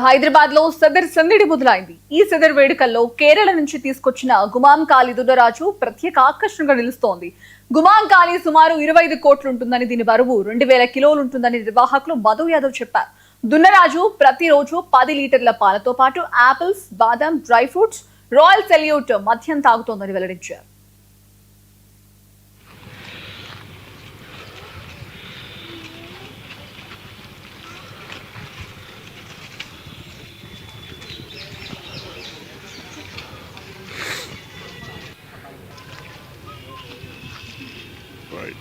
హైదరాబాద్ లో సదర్ సందడి మొదలైంది. ఈ సదర్ వేడుకల్లో కేరళ నుంచి తీసుకొచ్చిన గుమాం కాళీ దున్నరాజు ప్రత్యేక ఆకర్షణగా నిలుస్తోంది. గుమాం కాళీ సుమారు 25 కోట్లుంటుందని, దీని బరువు 2000 కిలోలుంటుందని నిర్వాహకులు మధు యాదవ్ చెప్పారు. దున్నరాజు ప్రతిరోజు 10 లీటర్ల పాలతో పాటు ఆపిల్స్, బాదం, డ్రై ఫ్రూట్స్, రాయల్ సెల్యూట్ మద్యం తాగుతోందని వెల్లడించారు. Right.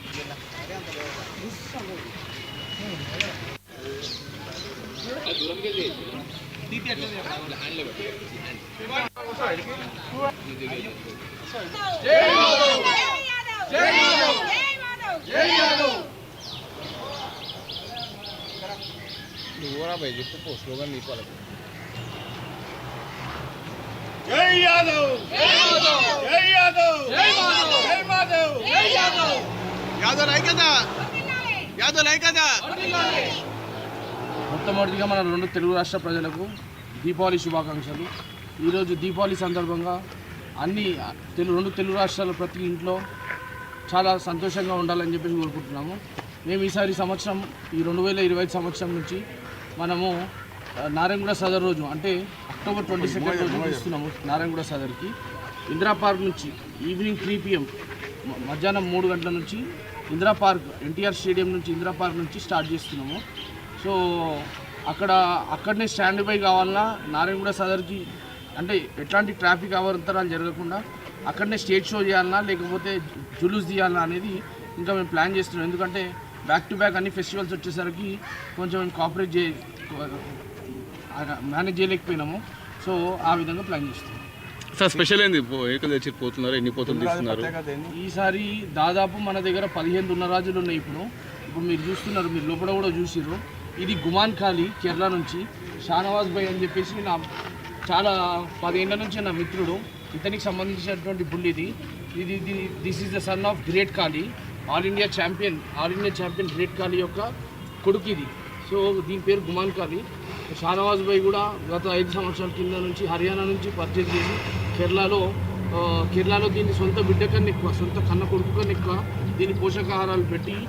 स्लोगन नहीं पड़ा। जय यादव, जय यादव, जय यादव, जय माधव, जय यादव, यादव लाइक కదా యాదవ్ లైక్ కదా మొట్టమొదటిగా మన రెండు తెలుగు రాష్ట్ర ప్రజలకు దీపావళి శుభాకాంక్షలు. ఈరోజు దీపావళి సందర్భంగా రెండు తెలుగు రాష్ట్రాల ప్రతి ఇంట్లో చాలా సంతోషంగా ఉండాలని చెప్పేసి కోరుకుంటున్నాము. మేము ఈసారి సంవత్సరం ఈ 2025 సంవత్సరం నుంచి మనము నారాయణగూడ సదర్ రోజు అంటే అక్టోబర్ 22 రోజు ఇస్తున్నాము. నారాయణగూడ సదర్కి ఇందిరా పార్క్ నుంచి ఈవినింగ్ 3 PM మధ్యాహ్నం 3 గంటల నుంచి ఇందిరా పార్క్ ఎన్టీఆర్ స్టేడియం నుంచి ఇందిరా పార్క్ నుంచి స్టార్ట్ చేస్తున్నాము. సో అక్కడనే స్టాండ్ బై కావాలన్నా నారాయణగూడ సదర్కి అంటే ఎట్లాంటి ట్రాఫిక్ అవాంతరాలు జరగకుండా అక్కడనే స్టేజ్ షో చేయాలన్నా లేకపోతే జులూస్ తీయాలన్నా అనేది ఇంకా మేము ప్లాన్ చేస్తున్నాం. ఎందుకంటే బ్యాక్ టు బ్యాక్ అన్ని ఫెస్టివల్స్ వచ్చేసరికి కొంచెం మేము కోఆపరేట్ మేనేజ్ చేయలేకపోయినాము. సో ఆ విధంగా ప్లాన్ చేస్తున్నాం. సార్ స్పెషల్ ఏంది ఏకలు తెచ్చి పోతున్నారు, ఎన్ని పోతులు తీస్తున్నారు? ఈసారి దాదాపు మన దగ్గర 15 దున్నరాజులు ఉన్నాయి. ఇప్పుడు మీరు చూస్తున్నారు, మీరు లోపల కూడా చూసిర్రు. ఇది గుమాన్ కాళీ కేరళ నుంచి షానవాజ్ భాయ్ అని చెప్పేసి నా చాలా 10 ఏళ్ళ నుంచి నా మిత్రుడు. ఇతనికి సంబంధించినటువంటి బుల్ ఇది. This is the son of great Khali, all India champion great Khali యొక్క కొడుకు ఇది. సో దీని పేరు గుమాన్ కాళీ. షానవాజ్ భాయ్ కూడా గత 5 సంవత్సరాల కింద నుంచి హర్యానా నుంచి పర్చేజ్ చేసి కేరళలో దీన్ని సొంత బిడ్డ కన్నా ఎక్కువ, సొంత కన్న కొడుకు కన్నా ఎక్కువ దీన్ని పోషకాహారాలు పెట్టి